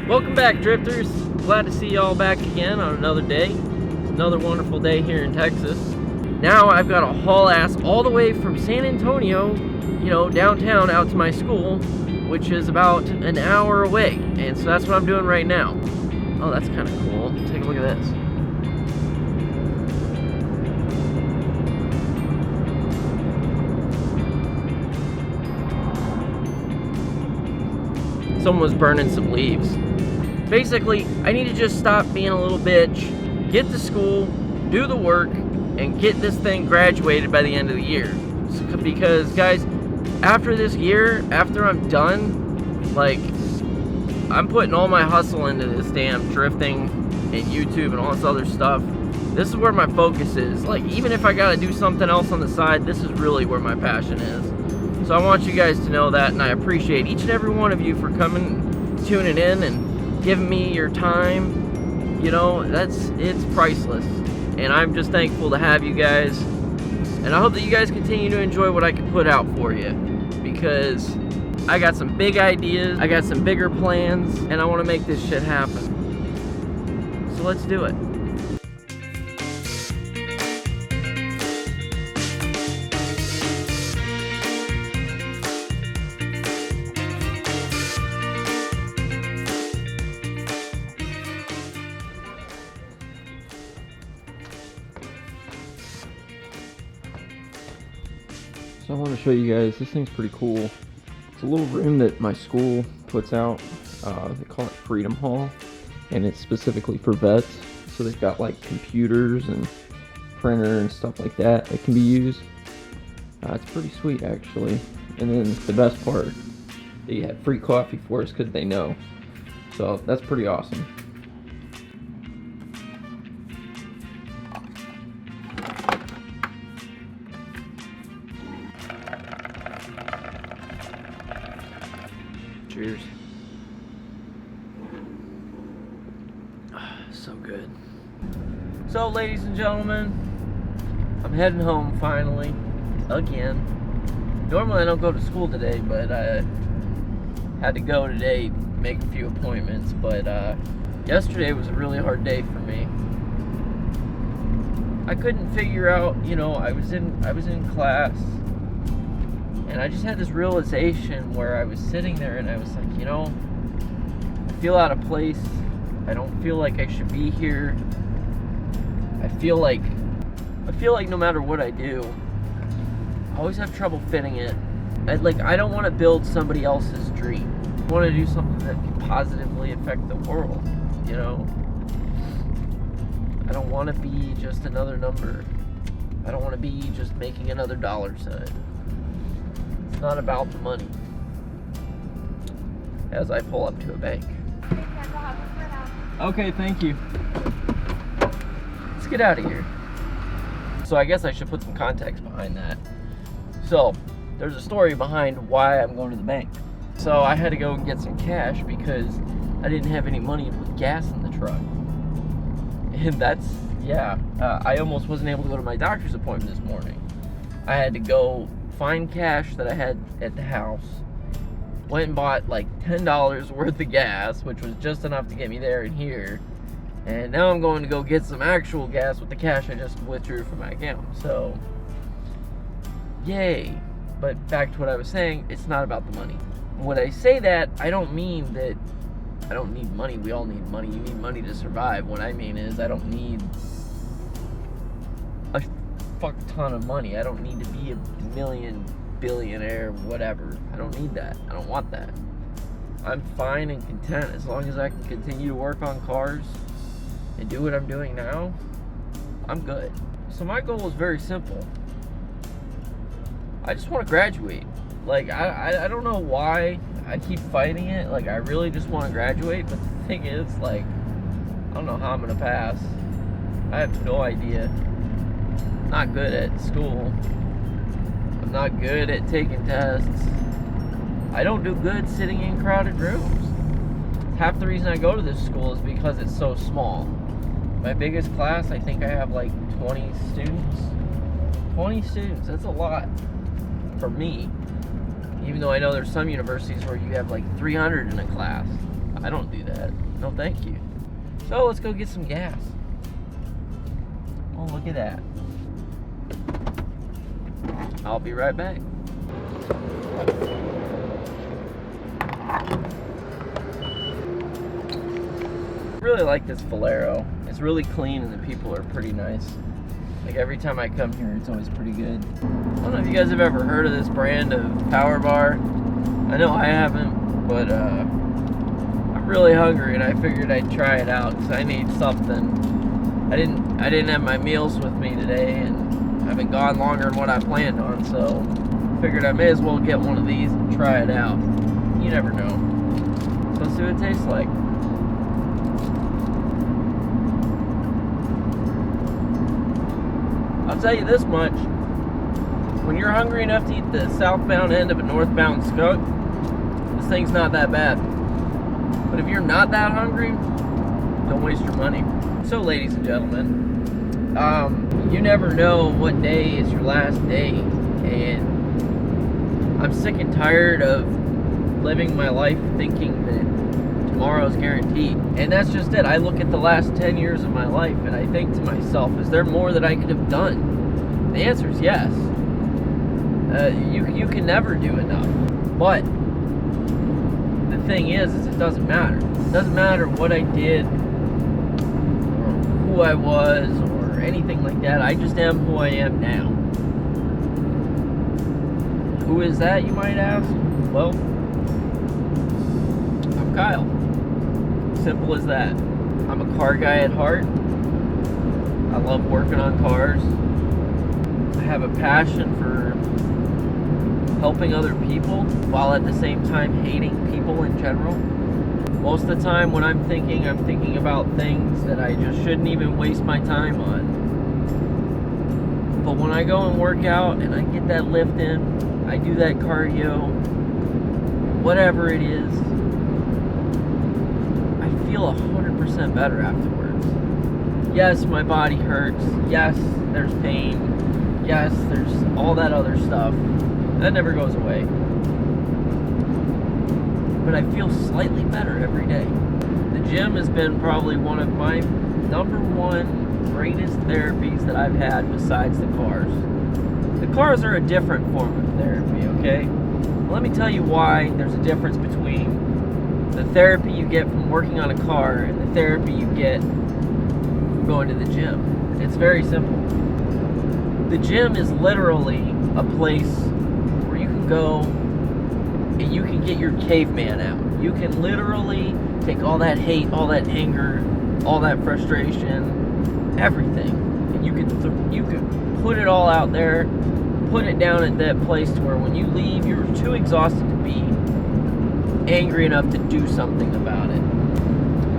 Welcome back, drifters. Glad to see y'all back again on another day. Another wonderful day here in Texas. Now I've got to haul ass all the way from San Antonio, downtown out to my school, which is about an hour away. And so that's what I'm doing right now. Oh, that's kind of cool. Take a look at this. Someone was burning some leaves. Basically, I need to just stop being a little bitch, get to school, do the work, and get this thing graduated by the end of the year. Because, guys, after this year, after I'm done, I'm putting all my hustle into this damn drifting and YouTube and all this other stuff. This is where my focus is. Even if I gotta do something else on the side, this is really where my passion is. So I want you guys to know that, and I appreciate each and every one of you for coming, tuning in, and giving me your time. It's priceless. And I'm just thankful to have you guys. And I hope that you guys continue to enjoy what I can put out for you. Because I got some big ideas, I got some bigger plans, and I want to make this shit happen. So let's do it. So I want to show you guys, this thing's pretty cool. It's a little room that my school puts out. They call it Freedom Hall, and it's specifically for vets. So they've got computers and printer and stuff like that can be used. It's pretty sweet, actually. And then the best part, they have free coffee for us because they know. So that's pretty awesome. Cheers. So good. So, ladies and gentlemen, I'm heading home finally, again. Normally I don't go to school today, but I had to go today, make a few appointments. But yesterday was a really hard day for me. I couldn't figure out, I was in class. And I just had this realization where I was sitting there and I was like, I feel out of place. I don't feel like I should be here. I feel like no matter what I do, I always have trouble fitting it. I don't want to build somebody else's dream. I want to do something that can positively affect the world, I don't want to be just another number. I don't want to be just making another dollar sign. It's not about the money. As I pull up to a bank. Okay, thank you. Let's get out of here. So I guess I should put some context behind that. So, there's a story behind why I'm going to the bank. So I had to go and get some cash because I didn't have any money to put gas in the truck. And I almost wasn't able to go to my doctor's appointment this morning. I had to go find cash that I had at the house, went and bought $10 worth of gas, which was just enough to get me there and here, and now I'm going to go get some actual gas with the cash I just withdrew from my account. So yay. But back to what I was saying, it's not about the money. When I say that, I don't mean that I don't need money. We all need money. You need money to survive. What I mean is I don't need a fuck ton of money. I don't need to be a billionaire, whatever. I don't need that. I don't want that. I'm fine and content as long as I can continue to work on cars and do what I'm doing now. I'm good. So my goal is very simple. I just want to graduate. I don't know why I keep fighting it. I really just want to graduate, but the thing is, I don't know how I'm gonna pass. I have no idea. Not good at school. I'm not good at taking tests. I don't do good sitting in crowded rooms. Half the reason I go to this school is because it's so small. My biggest class, I think I have 20 students. 20 students, that's a lot for me. Even though I know there's some universities where you have 300 in a class. I don't do that. No, thank you. So let's go get some gas. Oh, look at that. I'll be right back. I really like this Valero. It's really clean and the people are pretty nice. Like every time I come here, it's always pretty good. I don't know if you guys have ever heard of this brand of power bar. I know I haven't, but I'm really hungry and I figured I'd try it out because I need something. I didn't have my meals with me today and I've been gone longer than what I planned on, so I figured I may as well get one of these and try it out. You never know. So let's see what it tastes like. I'll tell you this much. When you're hungry enough to eat the southbound end of a northbound skunk, this thing's not that bad. But if you're not that hungry, don't waste your money. So, ladies and gentlemen, you never know what day is your last day, and I'm sick and tired of living my life thinking that tomorrow's guaranteed. And that's just it. I look at the last 10 years of my life and I think to myself, is there more that I could have done? The answer is yes. You can never do enough. But the thing is it doesn't matter. It doesn't matter what I did or who I was or anything like that. I just am who I am now. Who is that, you might ask? Well, I'm Kyle. Simple as that. I'm a car guy at heart. I love working on cars. I have a passion for helping other people while at the same time hating people in general. Most of the time when I'm thinking about things that I just shouldn't even waste my time on. But when I go and work out and I get that lift in, I do that cardio, whatever it is, I feel 100% better afterwards. Yes, my body hurts. Yes, there's pain. Yes, there's all that other stuff. That never goes away. But I feel slightly better every day. The gym has been probably one of my number one greatest therapies that I've had besides the cars. The cars are a different form of therapy, okay? Well, let me tell you why there's a difference between the therapy you get from working on a car and the therapy you get from going to the gym. It's very simple. The gym is literally a place where you can go and you can get your caveman out. You can literally take all that hate, all that anger, all that frustration, everything, and you can put it all out there, put it down at that place to where when you leave, you're too exhausted to be angry enough to do something about it.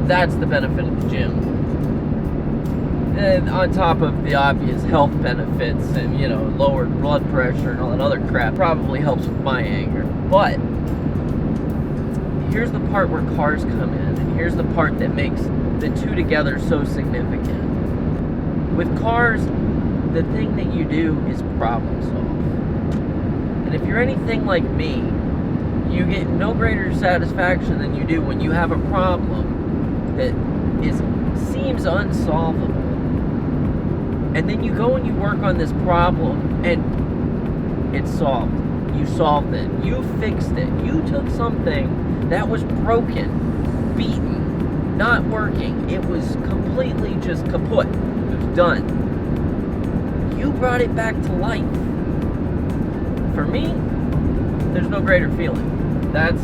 That's the benefit of the gym. And on top of the obvious health benefits and, lowered blood pressure and all that other crap, probably helps with my anger. But here's the part where cars come in, and here's the part that makes the two together so significant. With cars, the thing that you do is problem solve. And if you're anything like me, you get no greater satisfaction than you do when you have a problem that seems unsolvable. And then you go and you work on this problem and it's solved. You solved it. You fixed it. You took something that was broken, beaten, not working. It was completely just kaput. It was done. You brought it back to life. For me, there's no greater feeling. That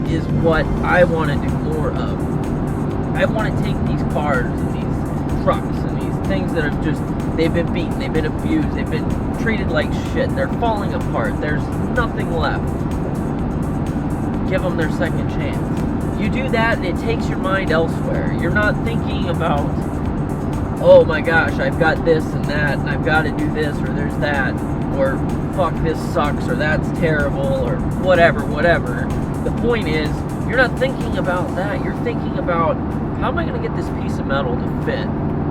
is what I want to do more of. I want to take these cars and these trucks and these things that are just, they've been beaten, they've been abused, they've been treated like shit, they're falling apart, there's nothing left. Give them their second chance. You do that and it takes your mind elsewhere. You're not thinking about, oh my gosh, I've got this and that, and I've got to do this, or there's that, or fuck, this sucks, or that's terrible, or whatever. The point is, you're not thinking about that. You're thinking about, how am I going to get this piece of metal to fit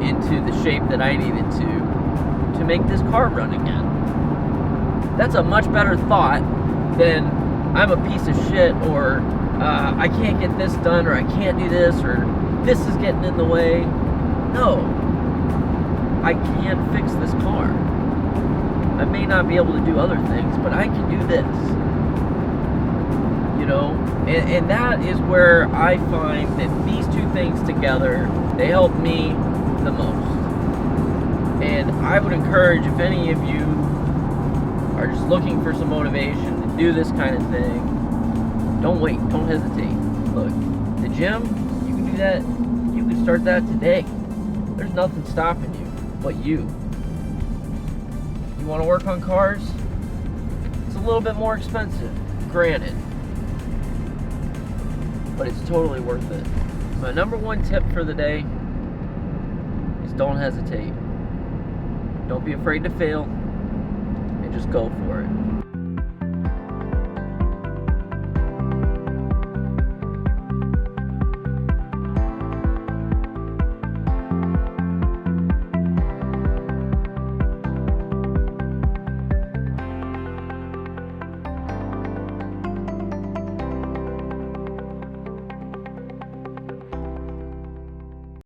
into the shape that I needed to make this car run again? That's a much better thought than, I'm a piece of shit, or I can't get this done, or I can't do this, or this is getting in the way. No, I can't fix this car. I may not be able to do other things, but I can do this. You know, and that is where I find that these two things together, they help me the most. And I would encourage, if any of you are just looking for some motivation to do this kind of thing, don't wait, don't hesitate. Look, the gym, you can do that, you can start that today. There's nothing stopping you but you. You want to work on cars? It's a little bit more expensive, granted, but it's totally worth it. My number one tip for the day is don't hesitate. Don't be afraid to fail, and just go for it.